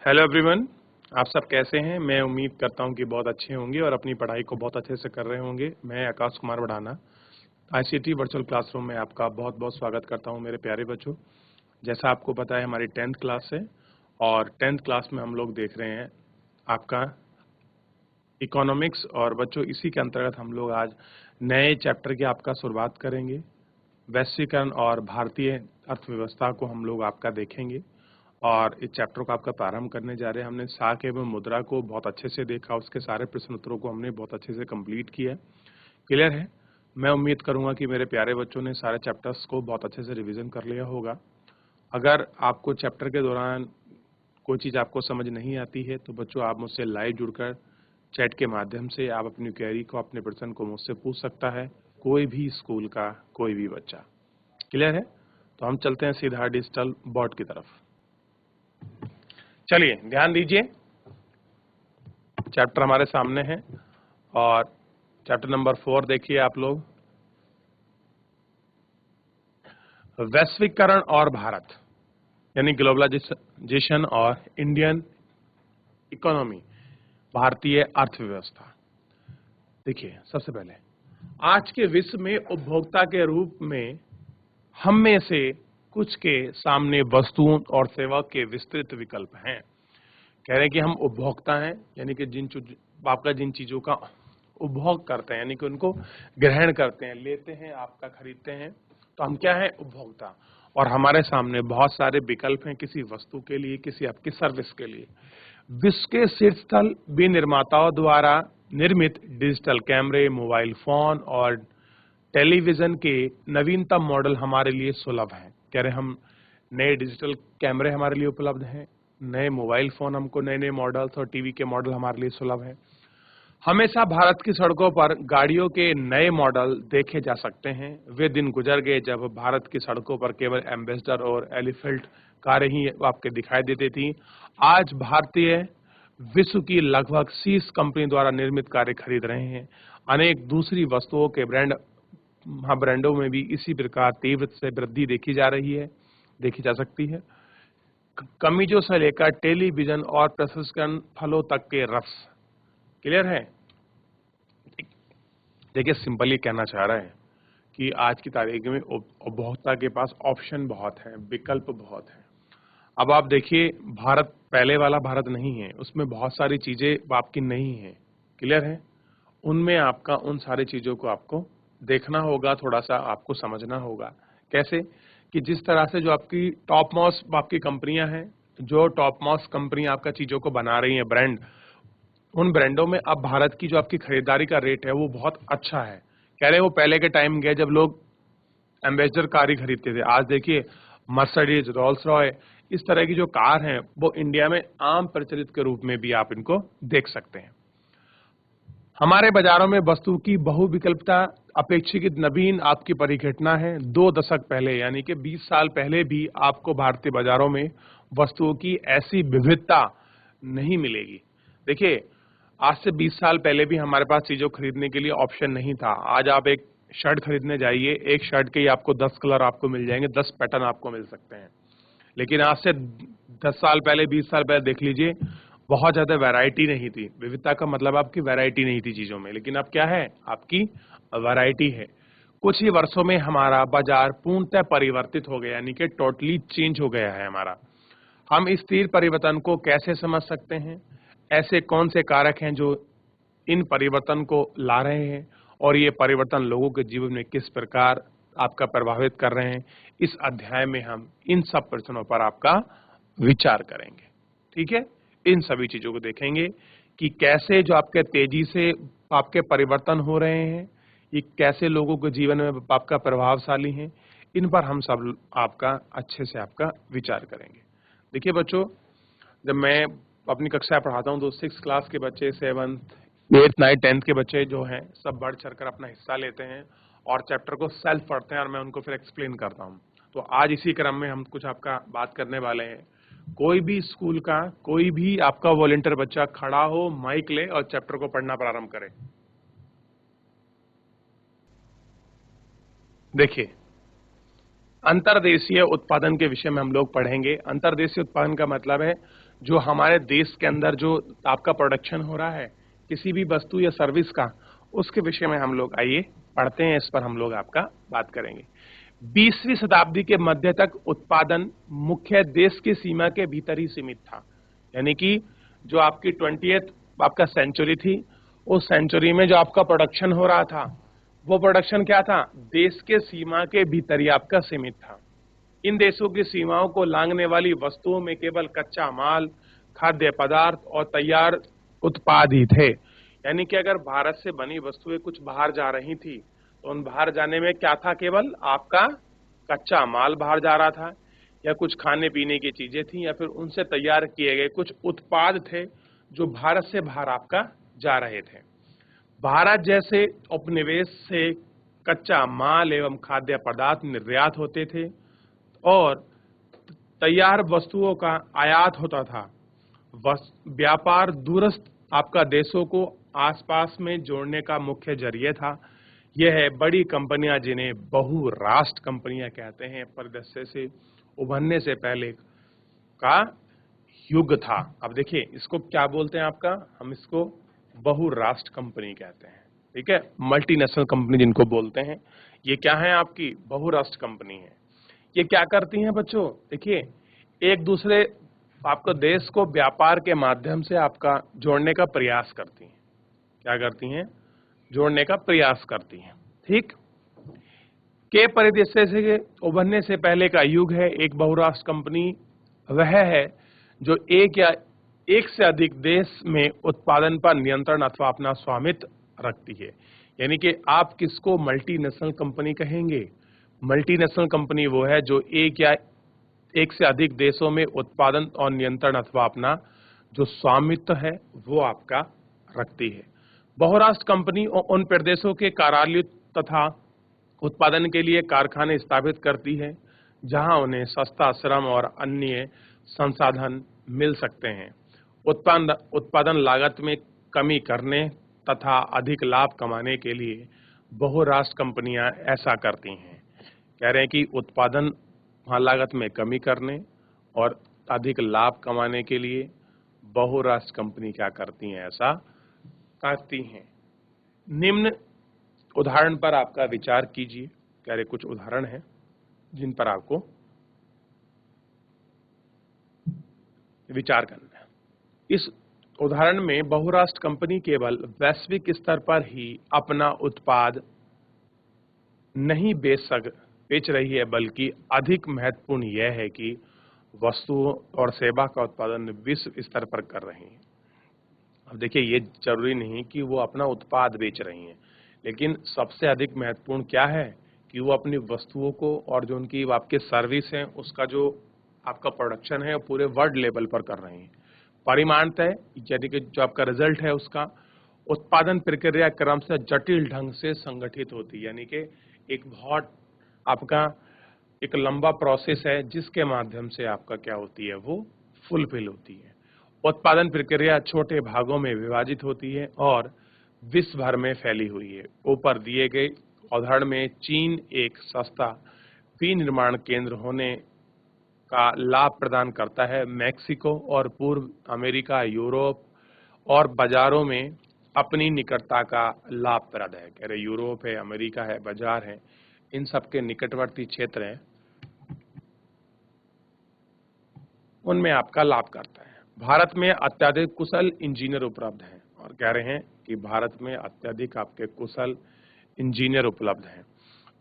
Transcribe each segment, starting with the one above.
Hello everyone, आप सब कैसे हैं। मैं उम्मीद करता हूं कि बहुत अच्छे होंगे और अपनी पढ़ाई को बहुत अच्छे से कर रहे होंगे। मैं आकाश कुमार बढ़ाना आईसीटी वर्चुअल क्लासरूम में आपका बहुत बहुत स्वागत करता हूं मेरे प्यारे बच्चों। जैसा आपको पता है हमारी 10th क्लास है और 10th क्लास में हम लोग देख रहे हैं आपका इकोनॉमिक्स और बच्चों इसी के अंतर्गत हम लोग आज नए चैप्टर की आपका शुरुआत करेंगे। वैश्वीकरण और भारतीय अर्थव्यवस्था को हम लोग आपका देखेंगे और इस चैप्टर को आपका प्रारंभ करने जा रहे हैं। हमने साख एवं मुद्रा को बहुत अच्छे से देखा, उसके सारे प्रश्न उत्तरों को हमने बहुत अच्छे से कंप्लीट किया। क्लियर है। मैं उम्मीद करूंगा कि मेरे प्यारे बच्चों ने सारे चैप्टर्स को बहुत अच्छे से रिवीजन कर लिया होगा। अगर आपको चैप्टर के दौरान कोई चीज़ आपको समझ नहीं आती है तो बच्चों आप मुझसे लाइव जुड़कर चैट के माध्यम से आप अपनी क्वेरी को, अपने प्रश्न को मुझसे पूछ सकता है, कोई भी स्कूल का कोई भी बच्चा। क्लियर है। तो हम चलते हैं सीधा डिजिटल बोर्ड की तरफ। चलिए ध्यान दीजिए, चैप्टर हमारे सामने है और चैप्टर नंबर 4 देखिए आप लोग, वैश्वीकरण और भारत यानी ग्लोबलाइजेशन और इंडियन इकोनॉमी, भारतीय अर्थव्यवस्था। देखिए सबसे पहले आज के विश्व में उपभोक्ता के रूप में हम में से कुछ के सामने वस्तुओं और सेवा के विस्तृत विकल्प हैं। कह रहे हैं कि हम उपभोक्ता हैं, यानी कि जिन चीजों का उपभोग करते हैं, यानी कि उनको ग्रहण करते हैं, लेते हैं, आपका खरीदते हैं, तो हम क्या है, उपभोक्ता। और हमारे सामने बहुत सारे विकल्प हैं किसी वस्तु के लिए, किसी आपकी सर्विस के लिए। विश्व के शीर्ष स्थल विनिर्माताओं द्वारा निर्मित डिजिटल कैमरे, मोबाइल फोन और टेलीविजन के नवीनतम मॉडल हमारे लिए सुलभ हैं। कह रहे हम नए डिजिटल कैमरे हमारे लिए उपलब्ध हैं, नए मोबाइल फोन हमको नए नए मॉडल्स और टीवी के मॉडल हमारे लिए सुलभ है। हमेशा भारत की सड़कों पर गाड़ियों के नए मॉडल देखे जा सकते हैं। वे दिन गुजर गए जब भारत की सड़कों पर केवल एम्बेसडर और एलिफेंट कारें ही आपके दिखाई देती थी। आज भारतीय विश्व की लगभग 30 कंपनी द्वारा निर्मित कारें खरीद रहे हैं। अनेक दूसरी वस्तुओं के ब्रांडों में भी इसी प्रकार तीव्र से वृद्धि देखी जा सकती है। कमीजों से लेकर टेलीविजन और प्रसंस्करण फलों तक के रस। क्लियर है। देखिए सिंपली कहना चाह रहे हैं कि आज की तारीख में उपभोक्ता के पास ऑप्शन बहुत है, विकल्प बहुत है। अब आप देखिए, भारत पहले वाला भारत नहीं है, उसमें बहुत सारी चीजें आपकी नहीं है। क्लियर है। उनमें आपका उन सारी चीजों को आपको देखना होगा, थोड़ा सा आपको समझना होगा। कैसे कि जिस तरह से जो आपकी टॉप मोस्ट आपकी कंपनियां हैं, जो टॉप मोस्ट कंपनी आपका चीजों को बना रही हैं, ब्रांड, उन ब्रांडों में अब भारत की जो आपकी खरीदारी का रेट है वो बहुत अच्छा है। कह रहे हैं वो पहले के टाइम गए जब लोग एम्बेसडर कार ही खरीदते थे। आज देखिए मर्सिडीज, रोल्स रॉय, इस तरह की जो कार हैं वो इंडिया में आम प्रचलित के रूप में भी आप इनको देख सकते हैं। हमारे बाजारों में वस्तु की बहुविकल्पता अपेक्षाकृत नवीन आपकी परिघटना है। 2 दशक पहले यानी कि 20 साल पहले भी आपको भारतीय बाजारों में वस्तुओं की ऐसी विविधता नहीं मिलेगी। देखिए आज से 20 साल पहले भी हमारे पास चीजों खरीदने के लिए ऑप्शन नहीं था। आज आप एक शर्ट खरीदने जाइए, एक शर्ट के ही आपको 10 कलर आपको मिल जाएंगे, 10 पैटर्न आपको मिल सकते हैं। लेकिन आज से 10 साल पहले, 20 साल पहले देख लीजिए, बहुत ज्यादा वैरायटी नहीं थी। विविधता का मतलब आपकी वैरायटी नहीं थी चीजों में, लेकिन अब क्या है, आपकी वैरायटी है। कुछ ही वर्षों में हमारा बाजार पूर्णतः परिवर्तित हो गया, यानी कि टोटली चेंज हो गया है हमारा। हम इस तीव्र परिवर्तन को कैसे समझ सकते हैं? ऐसे कौन से कारक हैं जो इन परिवर्तन को ला रहे हैं और ये परिवर्तन लोगों के जीवन में किस प्रकार आपका प्रभावित कर रहे हैं? इस अध्याय में हम इन सब प्रश्नों पर आपका विचार करेंगे। ठीक है। इन सभी चीजों को देखेंगे कि कैसे जो आपके तेजी से आपके परिवर्तन हो रहे हैं, ये कैसे लोगों के जीवन में आपका प्रभावशाली है। इन पर हम सब आपका अच्छे से आपका विचार करेंगे। देखिए बच्चों, जब मैं अपनी कक्षा पढ़ाता हूँ तो 6 क्लास के बच्चे, 7th, 8th, 9th, 10th के बच्चे जो हैं सब बढ़ चढ़कर अपना हिस्सा लेते हैं और चैप्टर को सेल्फ पढ़ते हैं और मैं उनको फिर एक्सप्लेन करता हूँ। तो आज इसी क्रम में हम कुछ आपका बात करने वाले हैं। कोई भी स्कूल का कोई भी आपका वॉलंटियर बच्चा खड़ा हो, माइक ले और चैप्टर को पढ़ना प्रारंभ करे। देखिए अंतर्देशीय उत्पादन के विषय में हम लोग पढ़ेंगे। अंतर्देशीय उत्पादन का मतलब है जो हमारे देश के अंदर जो आपका प्रोडक्शन हो रहा है किसी भी वस्तु या सर्विस का, उसके विषय में हम लोग आइए पढ़ते हैं। इस पर हम लोग आपका बात करेंगे। 20वीं शताब्दी के मध्य तक उत्पादन मुख्य देश की सीमा के भीतर ही सीमित था। यानी कि जो आपकी 20th आपका सेंचुरी थी, उस सेंचुरी में जो आपका प्रोडक्शन हो रहा था वो प्रोडक्शन क्या था, देश के सीमा के भीतर ही आपका सीमित था। इन देशों की सीमाओं को लांघने वाली वस्तुओं में केवल कच्चा माल, खाद्य पदार्थ और तैयार उत्पाद ही थे। यानी कि अगर भारत से बनी वस्तुएं कुछ बाहर जा रही थी तो उन बाहर जाने में क्या था, केवल आपका कच्चा माल बाहर जा रहा था, या कुछ खाने पीने की चीजें थी, या फिर उनसे तैयार किए गए कुछ उत्पाद थे जो भारत से बाहर आपका जा रहे थे। भारत जैसे उपनिवेश से कच्चा माल एवं खाद्य पदार्थ निर्यात होते थे और तैयार वस्तुओं का आयात होता था। व्यापार दूरस्थ आपका देशों को आसपास में जोड़ने का मुख्य जरिए था। यह है बड़ी कंपनियां जिन्हें बहुराष्ट्र कंपनियां कहते हैं, परिदृश्य से उभरने से पहले का युग था। अब देखिए इसको क्या बोलते हैं आपका, हम इसको बहुराष्ट्र कंपनी कहते हैं। ठीक है, मल्टीनेशनल कंपनी जिनको बोलते हैं, ये क्या है, आपकी बहुराष्ट्र कंपनी है। ये क्या करती हैं बच्चों, देखिए एक दूसरे आपको देश को व्यापार के माध्यम से आपका जोड़ने का प्रयास करती हैं। क्या करती हैं, जोड़ने का प्रयास करती हैं। ठीक, के परिदृश्य से उभरने से पहले का युग है एक बहुराष्ट्र कंपनी वह है जो एक या एक से अधिक देश में उत्पादन पर नियंत्रण अथवा अपना स्वामित्व रखती है। यानी कि आप किसको मल्टीनेशनल कंपनी कहेंगे, मल्टीनेशनल कंपनी वो है जो एक या एक से अधिक देशों में उत्पादन और नियंत्रण अथवा अपना जो स्वामित्व है वो आपका रखती है। बहुराष्ट्र कंपनी उन प्रदेशों के कार्यालय तथा उत्पादन के लिए कारखाने स्थापित करती है जहां उन्हें सस्ता श्रम और अन्य संसाधन मिल सकते हैं। उत्पादन लागत में कमी करने तथा अधिक लाभ कमाने के लिए बहुराष्ट्र कंपनियां ऐसा करती हैं। कह रहे हैं कि उत्पादन लागत में कमी करने और अधिक लाभ कमाने के लिए बहुराष्ट्र कंपनी क्या करती हैं, ऐसा करती हैं। निम्न उदाहरण पर आपका विचार कीजिए। कह रहे कुछ उदाहरण हैं जिन पर आपको विचार करना है। इस उदाहरण में बहुराष्ट्र कंपनी केवल वैश्विक स्तर पर ही अपना उत्पाद नहीं बेच रही है, बल्कि अधिक महत्वपूर्ण यह है कि वस्तुओं और सेवा का उत्पादन विश्व स्तर पर कर रही है। अब देखिए ये जरूरी नहीं कि वो अपना उत्पाद बेच रही हैं, लेकिन सबसे अधिक महत्वपूर्ण क्या है कि वो अपनी वस्तुओं को और जो उनकी आपके सर्विस है उसका जो आपका प्रोडक्शन है वो पूरे वर्ल्ड लेवल पर कर रहे हैं। परिमाणतः यानी कि जो आपका रिजल्ट है उसका उत्पादन प्रक्रिया क्रम से जटिल ढंग से संगठित होती है। यानी कि एक बहुत आपका एक लंबा प्रोसेस है जिसके माध्यम से आपका क्या होती है, वो फुलफिल होती है। उत्पादन प्रक्रिया छोटे भागों में विभाजित होती है और विश्व भर में फैली हुई है। ऊपर दिए गए उदाहरण में चीन एक सस्ता विनिर्माण केंद्र होने का लाभ प्रदान करता है। मैक्सिको और पूर्व अमेरिका, यूरोप और बाजारों में अपनी निकटता का लाभप्रद है। कह रहे यूरोप है, अमेरिका है, बाजार है, इन सबके निकटवर्ती क्षेत्र हैं, उनमें आपका लाभ करता है। भारत में अत्यधिक कुशल इंजीनियर उपलब्ध हैं और कह रहे हैं कि भारत में अत्यधिक आपके कुशल इंजीनियर उपलब्ध हैं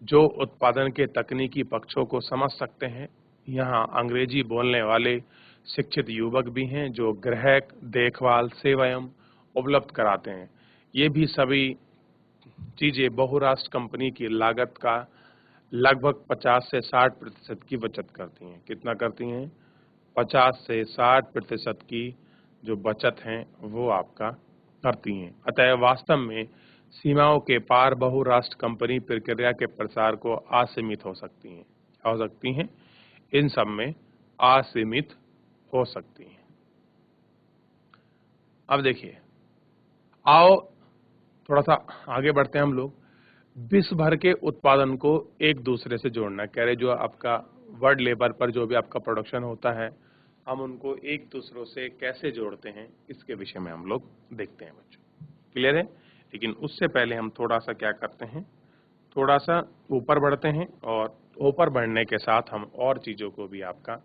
जो उत्पादन के तकनीकी पक्षों को समझ सकते हैं। यहाँ अंग्रेजी बोलने वाले शिक्षित युवक भी हैं जो ग्राहक देखभाल सेवाएं उपलब्ध कराते हैं। ये भी सभी चीजें बहुराष्ट्र कंपनी की लागत का लगभग 50 से 60% की बचत करती हैं। कितना करती हैं? 50 से 60% की जो बचत है वो आपका करती हैं। अतः वास्तव में सीमाओं के पार बहुराष्ट्र कंपनी प्रक्रिया के प्रसार को असीमित हो सकती हैं, इन सब में असीमित हो सकती हैं। अब देखिए, आओ थोड़ा सा आगे बढ़ते हैं हम लोग। विश्व भर के उत्पादन को एक दूसरे से जोड़ना। कह रहे जो आपका वर्ल्ड लेवल पर जो भी आपका प्रोडक्शन होता है, हम उनको एक दूसरों से कैसे जोड़ते हैं, इसके विषय में हम लोग देखते हैं बच्चों। क्लियर है? लेकिन उससे पहले हम थोड़ा सा क्या करते हैं, थोड़ा सा ऊपर बढ़ते हैं और ऊपर बढ़ने के साथ हम और चीज़ों को भी आपका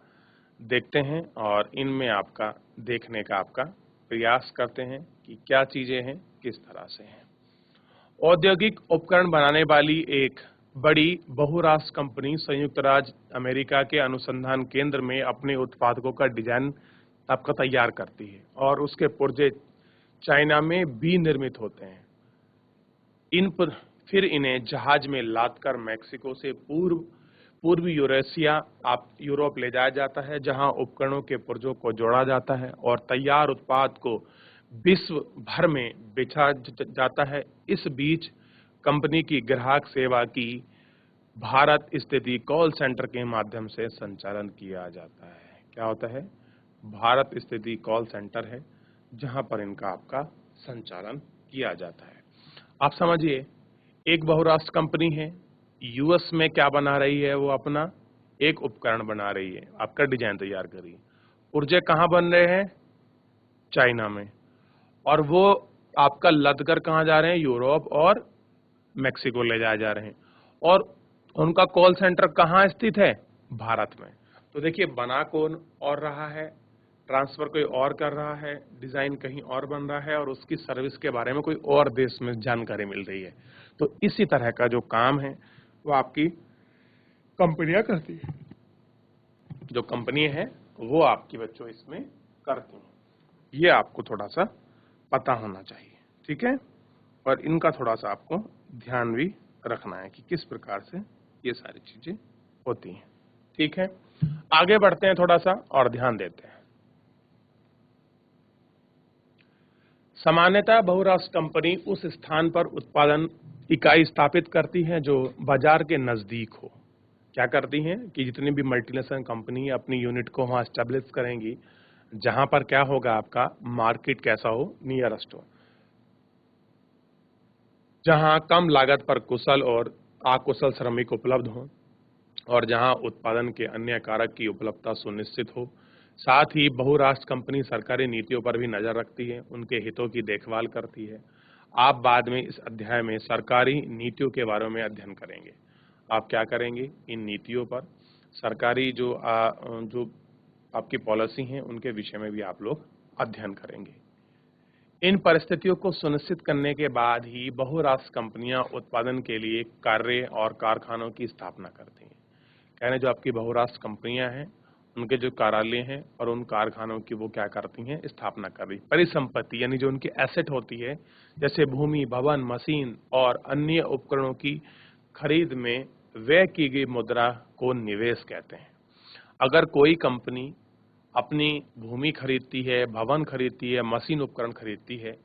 देखते हैं और इनमें आपका देखने का आपका प्रयास करते हैं कि क्या चीज़ें हैं, किस तरह से हैं। औद्योगिक उपकरण बनाने वाली एक बड़ी बहुराष्ट्र कंपनी संयुक्त राज्य अमेरिका के अनुसंधान केंद्र में अपने उत्पादकों का डिजाइन आपका तैयार करती है और उसके पुर्जे चाइना में विनिर्मित होते हैं। फिर इन्हें जहाज में लादकर मैक्सिको से पूर्वी यूरेशिया यूरोप ले जाया जाता है, जहां उपकरणों के पुर्जों को जोड़ा जाता है और तैयार उत्पाद को विश्व भर में बेचा जाता है। इस बीच कंपनी की ग्राहक सेवा की भारत स्थिति कॉल सेंटर के माध्यम से संचालन किया जाता है। क्या होता है? भारत स्थिति कॉल सेंटर है जहां पर इनका आपका संचालन किया जाता है। आप समझिए, एक बहुराष्ट्र कंपनी है, यूएस में क्या बना रही है, वो अपना एक उपकरण बना रही है, आपका डिजाइन तैयार कर रही है। पुर्जे कहाँ बन रहे हैं? चाइना में। और वो आपका लदकर कहाँ जा रहे हैं? यूरोप और मैक्सिको ले जाए जा रहे हैं। और उनका कॉल सेंटर कहाँ स्थित है? भारत में। तो देखिए, बना कौन और रहा है, ट्रांसफर कोई और कर रहा है, डिजाइन कहीं और बन रहा है और उसकी सर्विस के बारे में कोई और देश में जानकारी मिल रही है। तो इसी तरह का जो काम है वो आपकी कंपनियां करती है, जो कंपनी है वो आपकी बच्चों इसमें करती हैं। ये आपको थोड़ा सा पता होना चाहिए, ठीक है? और इनका थोड़ा सा आपको ध्यान भी रखना है कि किस प्रकार से ये सारी चीजें होती हैं, ठीक है? आगे बढ़ते हैं थोड़ा सा और ध्यान देते हैं। सामान्यतः बहुराष्ट्र कंपनी उस स्थान पर उत्पादन इकाई स्थापित करती है जो बाजार के नजदीक हो। क्या करती हैं कि जितनी भी मल्टीनेशनल कंपनी अपनी यूनिट को वहां एस्टेब्लिश करेंगी जहां पर क्या होगा, आपका मार्केट कैसा हो, नियरेस्ट हो, जहां कम लागत पर कुशल और अकुशल श्रमिक उपलब्ध हो और जहां उत्पादन के अन्य कारक की उपलब्धता सुनिश्चित हो। साथ ही बहुराष्ट्र कंपनी सरकारी नीतियों पर भी नजर रखती है, उनके हितों की देखभाल करती है। आप बाद में इस अध्याय में सरकारी नीतियों के बारे में अध्ययन करेंगे। आप क्या करेंगे? इन नीतियों पर, सरकारी जो आपकी पॉलिसी हैं उनके विषय में भी आप लोग अध्ययन करेंगे। इन परिस्थितियों को सुनिश्चित करने के बाद ही बहुराष्ट्र कंपनियां उत्पादन के लिए कार्य और कारखानों की स्थापना करती हैं। कहने जो आपकी बहुराष्ट्र कंपनियां हैं उनके जो कार्यालय हैं और उन कारखानों की वो क्या करती हैं? स्थापना कर रही। परिसंपत्ति यानी जो उनकी एसेट होती है, जैसे भूमि, भवन, मशीन और अन्य उपकरणों की खरीद में व्यय की गई मुद्रा को निवेश कहते हैं। अगर कोई कंपनी अपनी भूमि खरीदती है, भवन खरीदती है, मशीन उपकरण खरीदती है,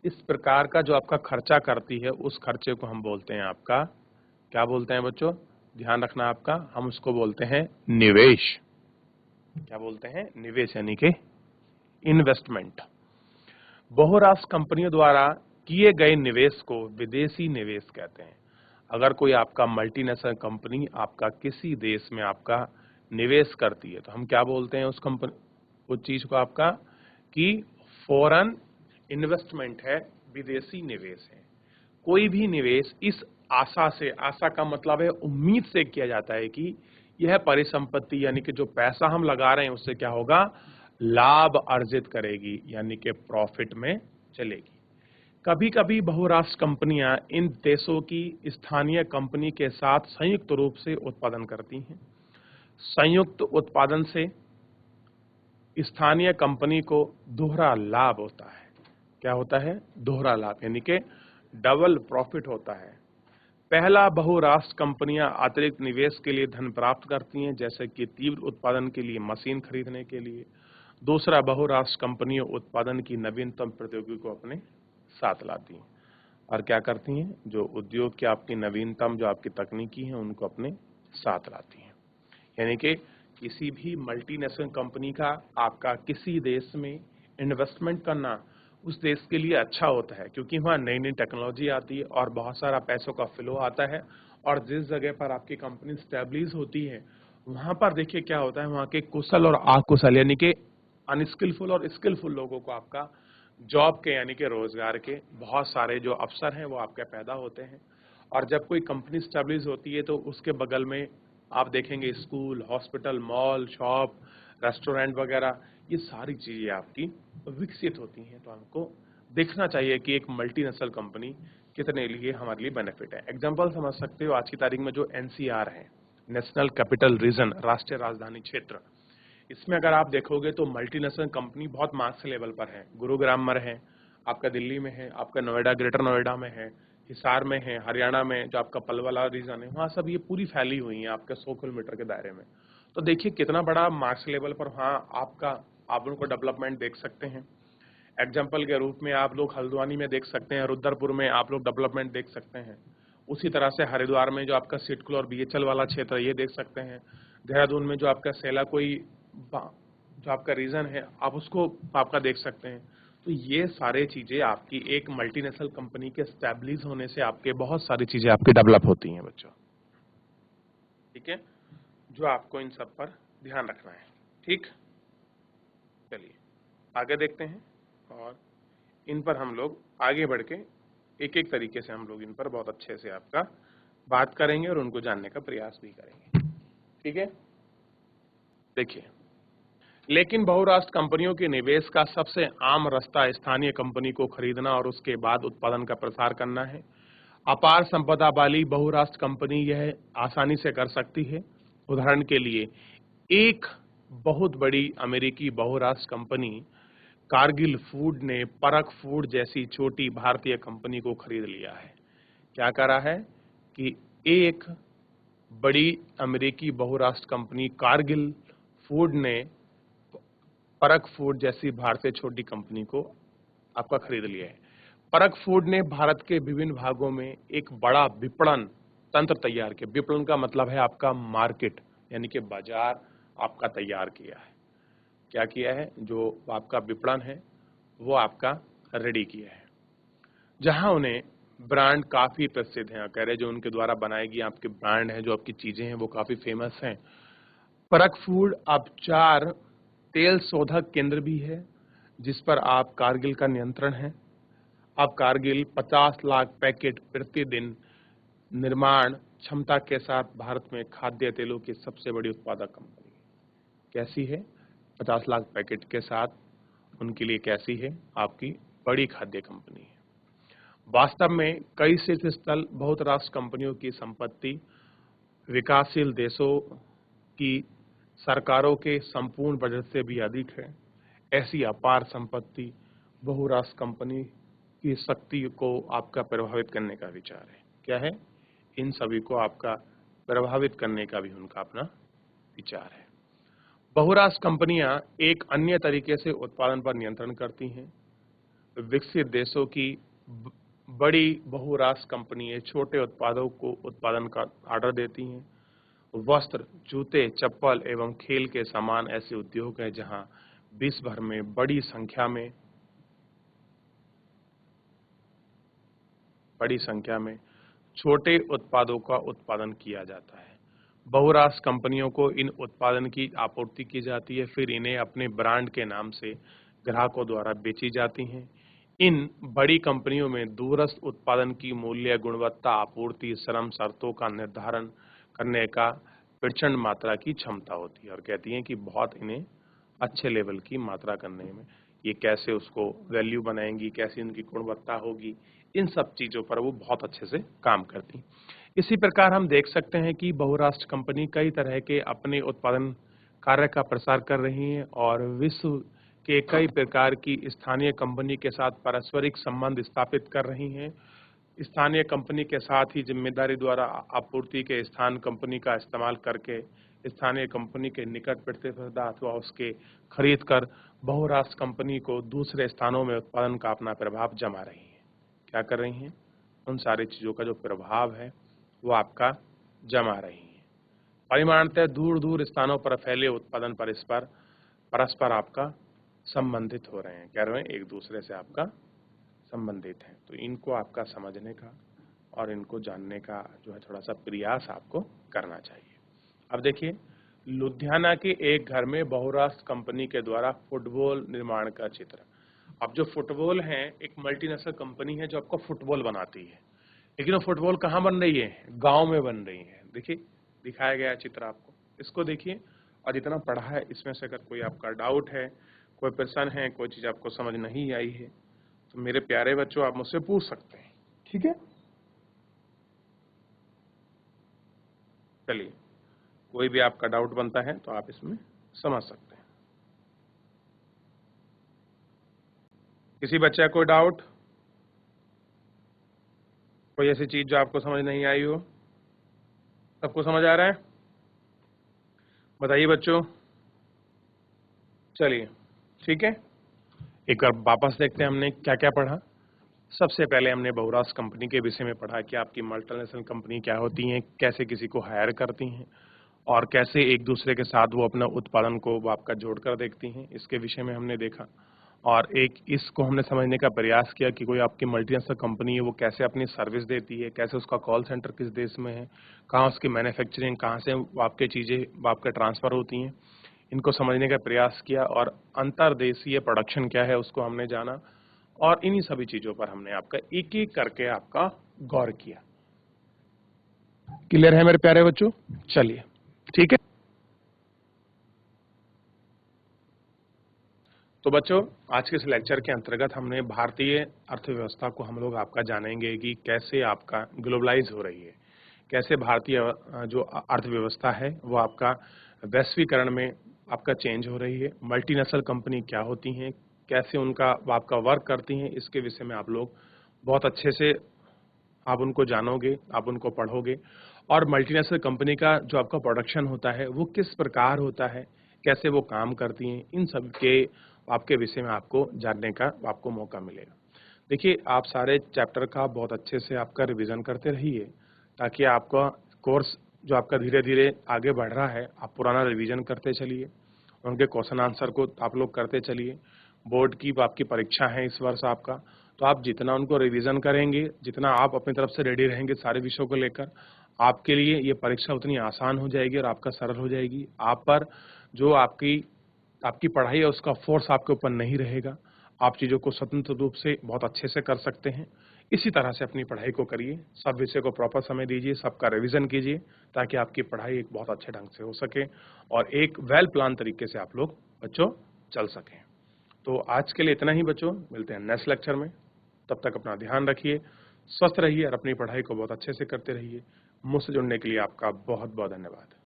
इस प्रकार का जो आपका खर्चा करती है, उस खर्चे को हम बोलते हैं आपका, क्या बोलते हैं बच्चों? ध्यान रखना आपका, हम उसको बोलते हैं निवेश। क्या बोलते हैं? निवेश, यानी कि इन्वेस्टमेंट। बहुराष्ट्र कंपनियों द्वारा किए गए निवेश को विदेशी निवेश कहते हैं। अगर कोई आपका मल्टीनेशनल कंपनी आपका किसी देश में आपका निवेश करती है तो हम क्या बोलते हैं उस चीज को आपका, कि फॉरेन इन्वेस्टमेंट है, विदेशी निवेश है। कोई भी निवेश इस आशा से, आशा का मतलब है उम्मीद से किया जाता है कि यह परिसंपत्ति यानी कि जो पैसा हम लगा रहे हैं उससे क्या होगा, लाभ अर्जित करेगी, यानी कि प्रॉफिट में चलेगी। कभी कभी बहुराष्ट्र कंपनियां इन देशों की स्थानीय कंपनी के साथ संयुक्त रूप से उत्पादन करती हैं। संयुक्त उत्पादन से स्थानीय कंपनी को दोहरा लाभ होता है। क्या होता है? दोहरा लाभ, यानी कि डबल प्रॉफिट होता है। पहला, बहुराष्ट्र कंपनियां अतिरिक्त निवेश के लिए धन प्राप्त करती हैं, जैसे कि तीव्र उत्पादन के लिए मशीन खरीदने के लिए। दूसरा, बहुराष्ट्र कंपनियां उत्पादन की नवीनतम प्रौद्योगिकी को अपने साथ लाती हैं और क्या करती हैं, जो उद्योग की आपकी नवीनतम जो आपकी तकनीकी है उनको अपने साथ लाती हैं। यानी कि किसी भी मल्टीनेशनल कंपनी का आपका किसी देश में इन्वेस्टमेंट करना उस देश के लिए अच्छा होता है, क्योंकि वहाँ नई नई टेक्नोलॉजी आती है और बहुत सारा पैसों का फ्लो आता है। और जिस जगह पर आपकी कंपनी स्टेब्लिश होती है, वहाँ पर देखिए क्या होता है, वहाँ के कुशल और अकुशल यानी कि अनस्किलफुल और स्किलफुल लोगों को आपका जॉब के यानी कि रोजगार के बहुत सारे जो अवसर हैं वो आपके पैदा होते हैं। और जब कोई कंपनी स्टेब्लिश होती है तो उसके बगल में आप देखेंगे school, hospital, mall, shop, restaurant वगैरह, ये सारी चीजें आपकी विकसित होती हैं। तो हमको देखना चाहिए कि एक मल्टीनेशनल कंपनी कितने लिए हमारे लिए बेनिफिट है। एग्जांपल समझ सकते हो, आज की तारीख में जो एनसीआर है, नेशनल कैपिटल रीजन, राष्ट्रीय राजधानी क्षेत्र, इसमें अगर आप देखोगे तो मल्टीनेशनल कंपनी बहुत मार्क्स लेवल पर है। गुरुग्राम में है, आपका दिल्ली में है, आपका नोएडा, ग्रेटर नोएडा में है, हिसार में है, हरियाणा में जो आपका पलवल रीजन है, वहाँ सब ये पूरी फैली हुई है आपके 100 किलोमीटर के दायरे में। तो देखिए कितना बड़ा मार्क्स लेवल पर वहाँ आप उनको डेवलपमेंट देख सकते हैं। एग्जाम्पल के रूप में आप लोग हल्द्वानी में देख सकते हैं, रुद्रपुर में आप लोग डेवलपमेंट देख सकते हैं। उसी तरह से हरिद्वार में जो आपका सिडकुल और बीएचएल वाला क्षेत्र है, ये देख सकते हैं। देहरादून में जो आपका सेला कोई जो आपका रीजन है, आप उसको आपका देख सकते हैं। तो ये सारे चीजें आपकी एक मल्टीनेशनल कंपनी के स्टैब्लिश होने से आपके बहुत सारी चीजें आपकी डेवलप होती हैं बच्चों, ठीक है, जो आपको इन सब पर ध्यान रखना है। ठीक, चलिए आगे देखते हैं और इन पर हम लोग आगे बढ़ के एक एक तरीके से हम लोग इन पर बहुत अच्छे से आपका बात करेंगे और उनको जानने का प्रयास भी करेंगे। ठीक है, देखिए, लेकिन बहुराष्ट्र कंपनियों के निवेश का सबसे आम रास्ता स्थानीय कंपनी को खरीदना और उसके बाद उत्पादन का प्रसार करना है। अपार संपदा वाली बहुराष्ट्र कंपनी यह आसानी से कर सकती है। उदाहरण के लिए, एक बहुत बड़ी अमेरिकी बहुराष्ट्र कंपनी कारगिल फूड ने परख फूड जैसी छोटी भारतीय कंपनी को खरीद लिया है। क्या करा है कि एक बड़ी अमेरिकी बहुराष्ट्र कंपनी कारगिल फूड ने परख फूड जैसी भारतीय छोटी कंपनी को आपका खरीद लिया है। परख फूड ने भारत के विभिन्न भागों में एक बड़ा विपणन तंत्र तैयार किया। विपणन का मतलब है आपका मार्केट, यानी कि बाजार आपका तैयार किया है। क्या किया है? जो आपका विपणन है वो आपका रेडी किया है, जहां उन्हें ब्रांड काफी प्रसिद्ध हैं, कह रहे जो उनके द्वारा बनाई गई आपके ब्रांड है, जो आपकी चीजें हैं वो काफी फेमस हैं। परख फूड अब 4 तेल शोधक केंद्र भी है जिस पर आप कारगिल का नियंत्रण है। अब कारगिल 50 लाख पैकेट प्रतिदिन निर्माण क्षमता के साथ भारत में खाद्य तेलों की सबसे बड़ी उत्पादक कंपनी है। कैसी है? 50 लाख पैकेट के साथ उनके लिए कैसी है? आपकी बड़ी खाद्य कंपनी है। वास्तव में कई शीर्ष स्थल बहुत राष्ट्र कंपनियों की संपत्ति विकासशील देशों की सरकारों के संपूर्ण बजट से भी अधिक है। ऐसी अपार संपत्ति बहुराष्ट्र कंपनी की शक्ति को आपका प्रभावित करने का विचार है। क्या है? इन सभी को आपका प्रभावित करने का भी उनका अपना विचार है। बहुराष्ट्र कंपनियां एक अन्य तरीके से उत्पादन पर नियंत्रण करती हैं। विकसित देशों की बड़ी बहुराष्ट्र कंपनियां छोटे उत्पादों को उत्पादन का ऑर्डर देती हैं। वस्त्र, जूते, चप्पल एवं खेल के सामान ऐसे उद्योग हैं जहां विश्व भर में बड़ी संख्या में छोटे उत्पादों का उत्पादन किया जाता है। बहुराष्ट्र कंपनियों को इन उत्पादन की आपूर्ति की जाती है, फिर इन्हें अपने ब्रांड के नाम से ग्राहकों द्वारा बेची जाती हैं। इन बड़ी कंपनियों में दूरस्थ उत्पादन की मूल्य, गुणवत्ता, आपूर्ति, श्रम शर्तों का निर्धारण करने का प्रचंड मात्रा की क्षमता होती है और कहती हैं कि बहुत इन्हें अच्छे लेवल की मात्रा करने में ये कैसे उसको वैल्यू बनाएंगी, कैसे उनकी गुणवत्ता होगी, इन सब चीजों पर वो बहुत अच्छे से काम करती। इसी प्रकार हम देख सकते हैं कि बहुराष्ट्र कंपनी कई तरह के अपने उत्पादन कार्य का प्रसार कर रही हैं और विश्व के कई प्रकार की स्थानीय कंपनी के साथ पारस्परिक संबंध स्थापित कर रही हैं। स्थानीय कंपनी के साथ ही जिम्मेदारी द्वारा आपूर्ति के स्थान कंपनी का इस्तेमाल करके स्थानीय कंपनी के निकट प्रतिस्पर्धा अथवा उसके खरीद कर बहुराष्ट्र कंपनी को दूसरे स्थानों में उत्पादन का अपना प्रभाव जमा रही है। क्या कर रही हैं? उन सारी चीजों का जो प्रभाव है वो आपका जमा रही है। परिमाणतः दूर दूर स्थानों पर फैले उत्पादन पर इस पर परस्पर आपका संबंधित हो रहे हैं, कह रहे हैं एक दूसरे से आपका संबंधित हैं। तो इनको आपका समझने का और इनको जानने का जो है थोड़ा सा प्रयास आपको करना चाहिए। अब देखिए, लुधियाना के एक घर में बहुराष्ट्र कंपनी के द्वारा फुटबॉल निर्माण का चित्र। अब जो फुटबॉल है, एक मल्टीनेशनल कंपनी है जो आपका फुटबॉल बनाती है, लेकिन वो फुटबॉल कहाँ बन रही है? गांव में बन रही है। देखिए, दिखाया गया है चित्र आपको, इसको देखिए। और जितना पढ़ा है इसमें से अगर कोई आपका डाउट है, कोई प्रश्न है, कोई चीज आपको समझ नहीं आई है, तो मेरे प्यारे बच्चों आप मुझसे पूछ सकते हैं, ठीक है? चलिए, कोई भी आपका डाउट बनता है तो आप इसमें समझ सकते हैं। किसी बच्चे का कोई डाउट, कोई ऐसी चीज जो आपको समझ नहीं आई हो? सबको समझ आ रहा है? बताइए बच्चों। चलिए, ठीक है, एक बार वापस देखते हैं हमने क्या क्या पढ़ा। सबसे पहले हमने बहुराष्ट्र कंपनी के विषय में पढ़ा कि आपकी मल्टीनेशनल कंपनी क्या होती हैं, कैसे किसी को हायर करती हैं और कैसे एक दूसरे के साथ वो अपना उत्पादन को वो आपका जोड़कर देखती हैं, इसके विषय में हमने देखा। और एक इसको हमने समझने का प्रयास किया कि कोई आपकी मल्टीनेशनल कंपनी है वो कैसे अपनी सर्विस देती है, कैसे उसका कॉल सेंटर किस देश में है, कहाँ उसकी मैन्युफैक्चरिंग, कहाँ से वो आपके चीज़ें वो आपके ट्रांसफ़र होती हैं, इनको समझने का प्रयास किया। और अंतर्देशीय प्रोडक्शन क्या है उसको हमने जाना। और इन्हीं सभी चीज़ों पर हमने आपका एक एक करके आपका गौर किया। क्लियर है मेरे प्यारे बच्चों? चलिए, ठीक है। तो बच्चों, आज के इस लेक्चर के अंतर्गत हमने भारतीय अर्थव्यवस्था को हम लोग आपका जानेंगे कि कैसे आपका ग्लोबलाइज हो रही है, कैसे भारतीय जो अर्थव्यवस्था है वो आपका वैश्वीकरण में आपका चेंज हो रही है, मल्टीनेशनल कंपनी क्या होती हैं, कैसे उनका आपका वर्क करती हैं, इसके विषय में आप लोग बहुत अच्छे से आप उनको जानोगे, आप उनको पढ़ोगे। और मल्टीनेशनल कंपनी का जो आपका प्रोडक्शन होता है वो किस प्रकार होता है, कैसे वो काम करती हैं, इन सब के आपके विषय में आपको जानने का आपको मौका मिलेगा। देखिए, आप सारे चैप्टर का बहुत अच्छे से आपका रिवीजन करते रहिए, ताकि आपका कोर्स जो आपका धीरे धीरे आगे बढ़ रहा है, आप पुराना रिवीजन करते चलिए, उनके क्वेश्चन आंसर को आप लोग करते चलिए। बोर्ड की आपकी परीक्षा है इस वर्ष आपका, तो आप जितना उनको रिवीजन करेंगे, जितना आप अपनी तरफ से रेडी रहेंगे सारे विषयों को लेकर, आपके लिए ये परीक्षा उतनी आसान हो जाएगी और आपका सरल हो जाएगी। आप पर जो आपकी आपकी पढ़ाई है उसका फोर्स आपके ऊपर नहीं रहेगा। आप चीज़ों को स्वतंत्र रूप से बहुत अच्छे से कर सकते हैं। इसी तरह से अपनी पढ़ाई को करिए, सब विषय को प्रॉपर समय दीजिए, सबका रिवीजन कीजिए, ताकि आपकी पढ़ाई एक बहुत अच्छे ढंग से हो सके और एक वेल प्लान तरीके से आप लोग बच्चों चल सकें। तो आज के लिए इतना ही बच्चों, मिलते हैं नेक्स्ट लेक्चर में। तब तक अपना ध्यान रखिए, स्वस्थ रहिए और अपनी पढ़ाई को बहुत अच्छे से करते रहिए। मुझसे जुड़ने के लिए आपका बहुत बहुत धन्यवाद।